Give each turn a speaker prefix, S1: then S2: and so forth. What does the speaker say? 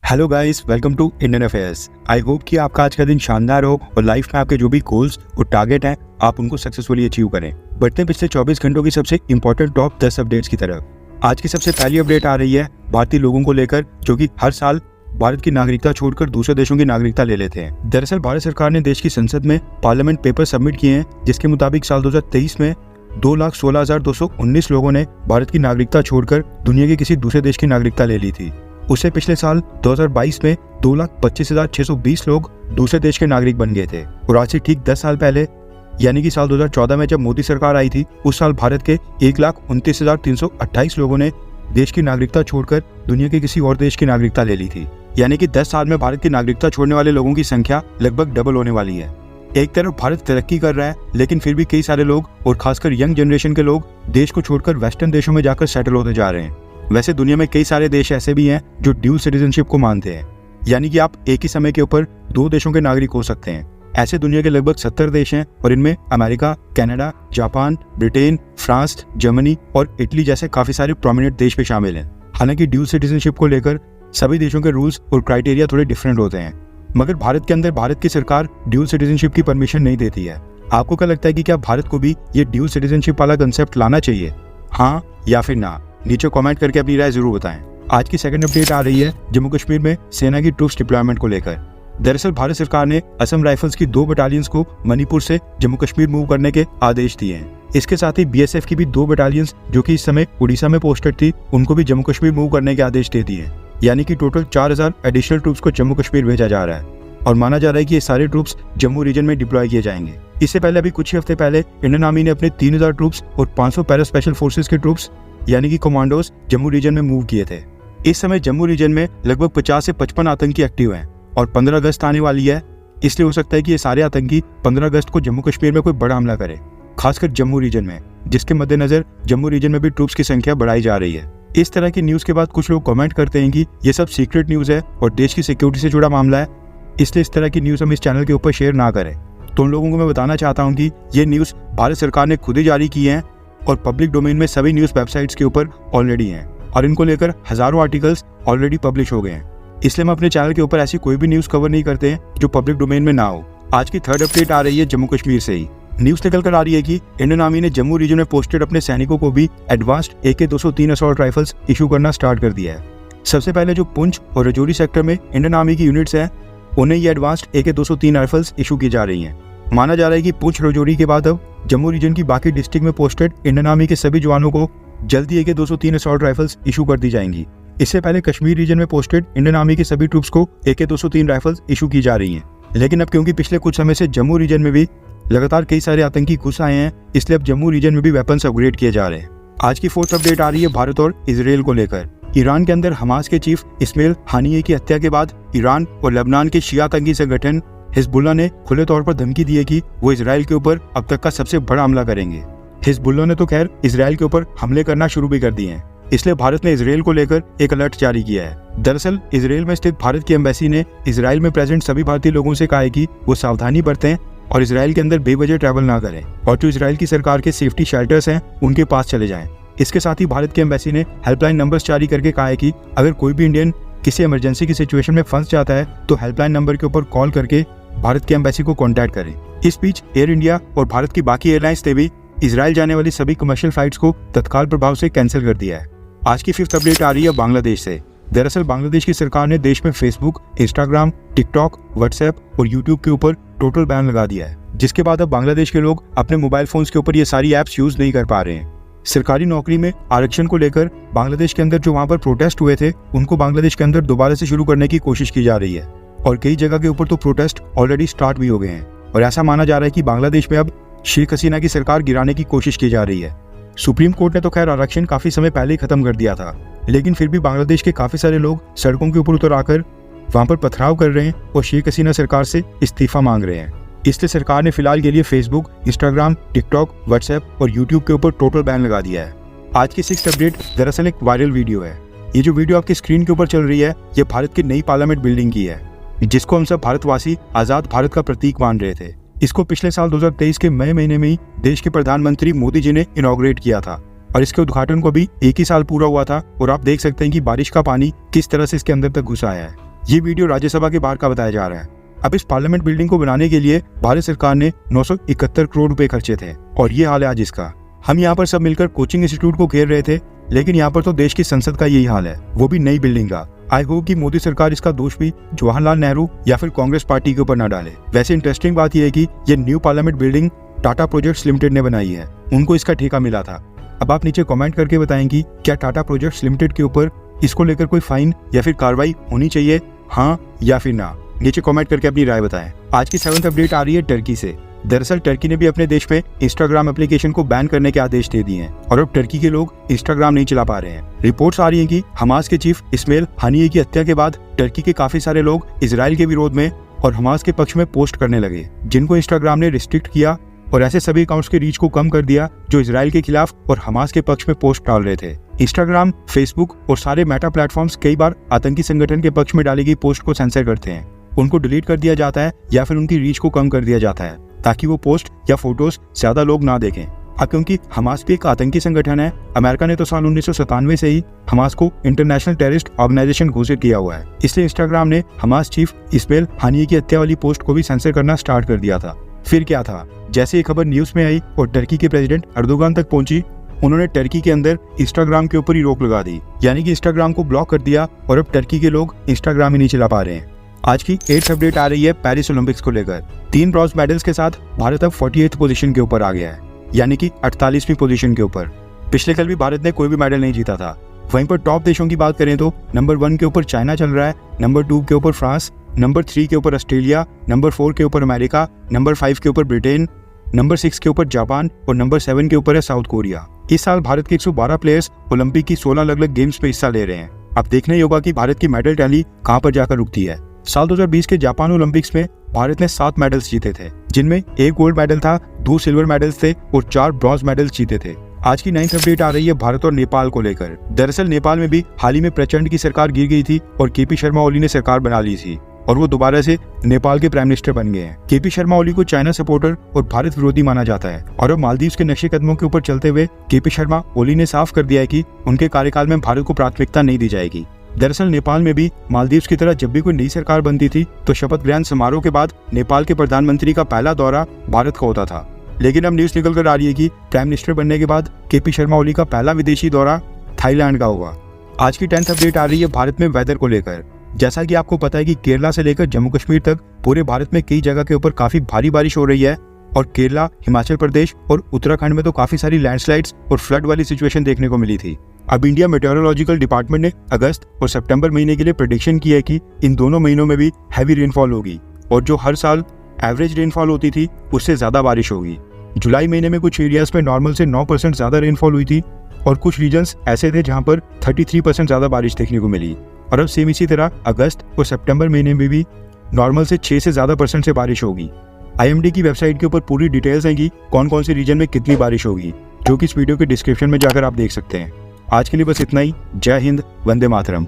S1: Hello guys, welcome to Indian affairs. I hope कि आपका आज का दिन शानदार हो और लाइफ में आपके जो भी गोल्स और टारगेट हैं आप उनको सक्सेसफुली अचीव करें। बढ़ते हैं पिछले 24 घंटों की सबसे इंपॉर्टेंट टॉप 10 अपडेट्स की तरफ। आज की सबसे पहली अपडेट आ रही है भारतीय लोगों को लेकर जो कि हर साल भारत की नागरिकता छोड़कर दूसरे देशों की नागरिकता ले लेते हैं। दरअसल भारत सरकार ने देश की संसद में पार्लियामेंट पेपर सबमिट किए हैं जिसके मुताबिक साल 2023 में 2,16,219 लोगों ने भारत की नागरिकता छोड़कर दुनिया के किसी दूसरे देश की नागरिकता ले ली थी। उससे पिछले साल 2022 में 2,25,620 लोग दूसरे देश के नागरिक बन गए थे। और आज से ठीक 10 साल पहले यानी कि साल 2014 में जब मोदी सरकार आई थी, उस साल भारत के 1,29,328 लोगों ने देश की नागरिकता छोड़कर दुनिया के किसी और देश की नागरिकता ले ली थी। यानी कि 10 साल में भारत की नागरिकता छोड़ने वाले लोगों की संख्या लगभग डबल होने वाली है। एक तरफ भारत तरक्की कर रहा है, लेकिन फिर भी कई सारे लोग और खासकर यंग जनरेशन के लोग देश को छोड़कर वेस्टर्न देशों में जाकर सेटल होते जा रहे हैं। वैसे दुनिया में कई सारे देश ऐसे भी हैं जो ड्यूल सिटीजनशिप को मानते हैं, यानी कि आप एक ही समय के ऊपर 2 देशों के नागरिक हो सकते हैं। ऐसे दुनिया के लगभग 70 देश हैं और इनमें America, Canada, Japan, Britain, France, Germany और इटली जैसे काफी सारे प्रोमिनेंट देश भी शामिल हैं। हालांकि ड्यूल सिटीजनशिप को लेकर सभी देशों के रूल्स और क्राइटेरिया थोड़े डिफरेंट होते हैं, मगर भारत के अंदर भारत की सरकार ड्यूल सिटीजनशिप की परमिशन नहीं देती है। आपको क्या लगता है कि क्या भारत को भी ये ड्यूल सिटीजनशिप वाला कंसेप्ट लाना चाहिए, हाँ या फिर ना? नीचे कमेंट करके अपनी राय जरूर बताएं। आज की सेकंड अपडेट आ रही है जम्मू कश्मीर में सेना की ट्रूप्स डिप्लॉयमेंट को लेकर। दरअसल भारत सरकार ने असम राइफल्स की 2 बटालियंस को मणिपुर से जम्मू कश्मीर मूव करने के आदेश दिए हैं। इसके साथ ही बीएसएफ की भी 2 बटालियंस जो कि इस समय उड़ीसा में पोस्टेड थी, उनको भी जम्मू कश्मीर मूव करने के आदेश दे दिए। यानी कि टोटल 4,000 एडिशनल ट्रूप्स को जम्मू कश्मीर भेजा जा रहा है और माना जा रहा है कि ये सारे ट्रूप्स जम्मू रीजन में डिप्लॉय किए जाएंगे। इससे पहले अभी कुछ ही हफ्ते पहले इंडियन आर्मी ने अपने 3,000 ट्रूप्स और 500 पैरा स्पेशल फोर्सेस के ट्रूप्स यानी कि कमांडोज जम्मू रीजन में मूव किए थे। इस समय जम्मू रीजन में लगभग 50 से 55 आतंकी एक्टिव हैं और 15 अगस्त आने वाली है, इसलिए हो सकता है कि ये सारे आतंकी 15 अगस्त को जम्मू कश्मीर में कोई बड़ा हमला करे, खासकर जम्मू रीजन में, जिसके मद्देनजर जम्मू रीजन में भी ट्रूप्स की संख्या बढ़ाई जा रही है। इस तरह की न्यूज के बाद कुछ लोग कमेंट करते हैं कि ये सब सीक्रेट न्यूज है और देश की सिक्योरिटी से जुड़ा मामला है, इसलिए इस तरह की न्यूज हम इस चैनल के ऊपर शेयर ना करें। तो उन लोगों को मैं बताना चाहता हूँ कि ये न्यूज भारत सरकार ने खुद ही जारी की है और पब्लिक डोमेन में सभी न्यूज वेबसाइट्स के ऊपर ऑलरेडी हैं और इनको लेकर हजारों आर्टिकल्स ऑलरेडी पब्लिश हो गए हैं। इसलिए हम अपने चैनल के ऊपर ऐसी कोई भी न्यूज कवर नहीं करते हैं जो पब्लिक डोमेन में ना हो। आज की थर्ड अपडेट आ रही है जम्मू कश्मीर से ही। न्यूज निकल कर आ रही है कि इंडियन आर्मी ने जम्मू रीजन में पोस्टेड अपने सैनिकों को भी advanced AK-203 assault rifles issue करना स्टार्ट कर दिया है। सबसे पहले जो पुंछ और रजौरी सेक्टर में इंडियन आर्मी की यूनिट्स हैं, उन्हें ये एडवांस्ड AK-203 राइफल्स इशू की जा रही हैं। माना जा रहा है कि पुंछ रजौरी के बाद अब जम्मू रीजन की बाकी डिस्ट्रिक्ट में पोस्टेड इंडियन आर्मी के सभी जवानों को जल्दी AK-203 असॉल्ट राइफल्स इशू कर दी जाएंगी। इससे पहले कश्मीर रीजन में पोस्टेड इंडियन आर्मी के सभी ट्रूप्स को AK-203 राइफल्स इशू की जा रही हैं। लेकिन अब क्योंकि पिछले कुछ समय से जम्मू रीजन में भी लगातार कई सारे आतंकी घुस आए हैं, इसलिए अब जम्मू रीजन में भी वेपन्स अपग्रेड किए जा रहे हैं। आज की फोर्थ अपडेट आ रही है भारत और इजराइल को लेकर। ईरान के अंदर हमास के चीफ इस्माइल हानिये की हत्या के बाद ईरान और लेबनान के शिया आतंकी संगठन हिजबुल्लाह ने खुले तौर पर धमकी दी है कि वो इजराइल के ऊपर अब तक का सबसे बड़ा हमला करेंगे। हिजबुल्लाह ने तो खैर इजराइल के ऊपर हमले करना शुरू भी कर दिए हैं, इसलिए भारत ने इजराइल को लेकर एक अलर्ट जारी किया है। दरअसल इजराइल में स्थित भारत की एम्बेसी ने इजराइल में प्रेजेंट सभी भारतीय लोगों से कहा है कि वो सावधानी बरतें और इजराइल के अंदर बेवजह ट्रैवल ना करें और जो इजराइल की सरकार के सेफ्टी शेल्टर्स हैं उनके पास चले जाएं। इसके साथ ही भारत की एम्बेसी ने हेल्पलाइन नंबर्स जारी करके कहा है कि अगर कोई भी इंडियन किसी इमरजेंसी की सिचुएशन में फंस जाता है तो हेल्पलाइन नंबर के ऊपर कॉल करके भारत की एम्बेसी को कांटेक्ट करें। इस बीच एयर इंडिया और भारत की बाकी एयरलाइंस ने भी इजराइल जाने वाली सभी कमर्शियल फ्लाइट्स को तत्काल प्रभाव से कैंसिल कर दिया है। आज की फिफ्थ अपडेट आ रही है बांग्लादेश से। दरअसल बांग्लादेश की सरकार ने देश में फेसबुक, इंस्टाग्राम, टिकटॉक, व्हाट्सएप और यूट्यूब के ऊपर टोटल बैन लगा दिया है, जिसके बाद अब बांग्लादेश के लोग अपने मोबाइल फोन्स के ऊपर ये सारी ऐप्स यूज नहीं कर पा रहे हैं। सरकारी नौकरी में आरक्षण को लेकर बांग्लादेश के अंदर जो वहां पर प्रोटेस्ट हुए थे, उनको बांग्लादेश के अंदर दोबारा से शुरू करने की कोशिश की जा रही है और कई जगह के ऊपर तो प्रोटेस्ट ऑलरेडी स्टार्ट भी हो गए हैं और ऐसा माना जा रहा है कि बांग्लादेश में अब शेख हसीना की सरकार गिराने की कोशिश की जा रही है। सुप्रीम कोर्ट ने तो खैर आरक्षण काफी समय पहले ही खत्म कर दिया था, लेकिन फिर भी बांग्लादेश के काफी सारे लोग सड़कों के ऊपर उतर आकर वहां पर पथराव कर रहे हैं और शेख हसीना सरकार से इस्तीफा मांग रहे हैं। इसलिए सरकार ने फिलहाल के लिए फेसबुक, इंस्टाग्राम, टिकटॉक, व्हाट्सएप और यूट्यूब के ऊपर टोटल बैन लगा दिया है। आज की सिक्स्थ अपडेट दरअसल एक वायरल वीडियो है। ये जो वीडियो आपकी स्क्रीन के ऊपर चल रही है, ये भारत की नई पार्लियामेंट बिल्डिंग की है, जिसको हम सब भारतवासी आजाद भारत का प्रतीक मान रहे थे। इसको पिछले साल 2023 के मई महीने में ही देश के प्रधानमंत्री मोदी जी ने इनॉग्रेट किया था और इसके उद्घाटन को भी एक ही साल पूरा हुआ था और आप देख सकते हैं कि बारिश का पानी किस तरह से इसके अंदर तक घुस आया है। ये वीडियो राज्यसभा के बाहर का बताया जा रहा है। अब इस पार्लियामेंट बिल्डिंग को बनाने के लिए भारत सरकार ने 971 करोड़ रुपए खर्चे थे और ये हाल है आज इसका। हम यहाँ पर सब मिलकर कोचिंग इंस्टीट्यूट को घेर रहे थे, लेकिन यहाँ पर तो देश की संसद का यही हाल है, वो भी नई बिल्डिंग का। आई होप कि मोदी सरकार इसका दोष भी जवाहरलाल नेहरू या फिर कांग्रेस पार्टी के ऊपर न डाले। वैसे इंटरेस्टिंग बात यह है कि ये new parliament building Tata projects limited ने बनाई है, उनको इसका ठेका मिला था। अब आप नीचे कमेंट करके बताएंगी क्या टाटा प्रोजेक्ट्स लिमिटेड के ऊपर इसको लेकर कोई फाइन या फिर कार्रवाई होनी चाहिए, हाँ या फिर ना। नीचे कमेंट करके अपनी राय बताएं। आज की 7th अपडेट आ रही है टर्की से। दरअसल टर्की ने भी अपने देश में इंस्टाग्राम एप्लीकेशन को बैन करने के आदेश दे दिए हैं और अब टर्की के लोग इंस्टाग्राम नहीं चला पा रहे हैं। रिपोर्ट्स आ रही हैं कि हमास के चीफ इस्माइल हानिये की हत्या के बाद टर्की के काफी सारे लोग इजराइल के विरोध में और हमास के पक्ष में पोस्ट करने लगे, जिनको इंस्टाग्राम ने रिस्ट्रिक्ट किया और ऐसे सभी अकाउंट्स के रीच को कम कर दिया जो इजराइल के खिलाफ और हमास के पक्ष में पोस्ट डाल रहे थे। इंस्टाग्राम, फेसबुक और सारे मेटा प्लेटफॉर्म्स कई बार आतंकी संगठन के पक्ष में डाली गई पोस्ट को सेंसर करते हैं, उनको डिलीट कर दिया जाता है या फिर उनकी रीच को कम कर दिया जाता है ताकि वो पोस्ट या फोटोज ज्यादा लोग ना देखें। अब क्योंकि हमास भी एक आतंकी संगठन है, अमेरिका ने तो साल 1997 से ही हमास को इंटरनेशनल टेररिस्ट ऑर्गेनाइजेशन घोषित किया हुआ है, इसलिए इंस्टाग्राम ने हमास चीफ इस्माइल हानिये की हत्या वाली पोस्ट को भी सेंसर करना स्टार्ट कर दिया था। फिर क्या था, जैसे ये खबर न्यूज में आई और टर्की के प्रेसिडेंट अर्दोगान तक पहुंची, उन्होंने टर्की के अंदर इंस्टाग्राम के ऊपर ही रोक लगा दी, यानी कि इंस्टाग्राम को ब्लॉक कर दिया और अब टर्की के लोग इंस्टाग्राम ही नहीं चला पा रहे हैं। आज की 8th अपडेट आ रही है पेरिस ओलंपिक्स को लेकर। 3 ब्रॉन्ज मेडल्स के साथ भारत अब 48th पोजीशन के ऊपर आ गया है, यानी कि 48वीं पोजीशन के ऊपर। पिछले कल भी भारत ने कोई भी मेडल नहीं जीता था। वहीं पर टॉप देशों की बात करें तो नंबर 1 के ऊपर चाइना चल रहा है, नंबर 2 के ऊपर फ्रांस, नंबर 3 के ऊपर ऑस्ट्रेलिया, नंबर 4 के ऊपर अमेरिका, नंबर 5 के ऊपर ब्रिटेन, नंबर 6 के ऊपर जापान और नंबर 7 के ऊपर है साउथ कोरिया। इस साल भारत के 112 प्लेयर्स ओलंपिक की 16 अलग अलग गेम्स में हिस्सा ले रहे हैं। अब देखना ही होगा कि भारत की मेडल टैली कहां पर जाकर रुकती है। साल 2020 के जापान ओलंपिक्स में भारत ने 7 मेडल्स जीते थे, जिनमें 1 गोल्ड मेडल था, 2 सिल्वर मेडल्स थे और 4 ब्रॉन्ज मेडल्स जीते थे। आज की 9th अपडेट आ रही है भारत और नेपाल को लेकर। दरअसल नेपाल में भी हाल ही में प्रचंड की सरकार गिर गई थी और केपी शर्मा ओली ने सरकार बना ली थी और वो दोबारा से नेपाल के प्राइम मिनिस्टर बन गए हैं। केपी शर्मा ओली को चाइना सपोर्टर और भारत विरोधी माना जाता है और अब मालदीव के नक्शे कदमों के ऊपर चलते हुए केपी शर्मा ओली ने साफ कर दिया है कि उनके कार्यकाल में भारत को प्राथमिकता नहीं दी जाएगी। दरअसल नेपाल में भी मालदीव की तरह जब भी कोई नई सरकार बनती थी तो शपथ ग्रहण समारोह के बाद नेपाल के प्रधानमंत्री का पहला दौरा भारत का होता था, लेकिन अब न्यूज निकल कर आ रही है कि प्राइम मिनिस्टर बनने के बाद केपी शर्मा ओली का पहला विदेशी दौरा थाईलैंड का होगा। आज की 10th अपडेट आ रही है भारत में वेदर को लेकर। जैसा कि आपको पता है कि केरला से लेकर जम्मू कश्मीर तक पूरे भारत में कई जगह के ऊपर काफी भारी बारिश हो रही है और केरला, हिमाचल प्रदेश और उत्तराखंड में तो काफी सारी लैंडस्लाइड्स और फ्लड वाली सिचुएशन देखने को मिली थी। अब इंडिया मेटेरोलॉजिकल डिपार्टमेंट ने अगस्त और सितंबर महीने के लिए प्रेडिक्शन की है कि इन दोनों महीनों में भी हैवी रेनफॉल होगी और जो हर साल एवरेज रेनफॉल होती थी उससे ज्यादा बारिश होगी। जुलाई महीने में कुछ एरियाज में नॉर्मल से 9% ज्यादा रेनफॉल हुई थी और कुछ रीजन्स ऐसे थे जहां पर 33% ज्यादा बारिश देखने को मिली। और अब सेम इसी तरह अगस्त और सितंबर महीने में भी नॉर्मल से 6 से ज्यादा % से बारिश होगी। IMD की वेबसाइट के ऊपर पूरी डिटेल्स हैं कि कौन कौन से रीजन में कितनी बारिश होगी, जो कि इस वीडियो के डिस्क्रिप्शन में जाकर आप देख सकते हैं। आज के लिए बस इतना ही। जय हिंद, वंदे मातरम।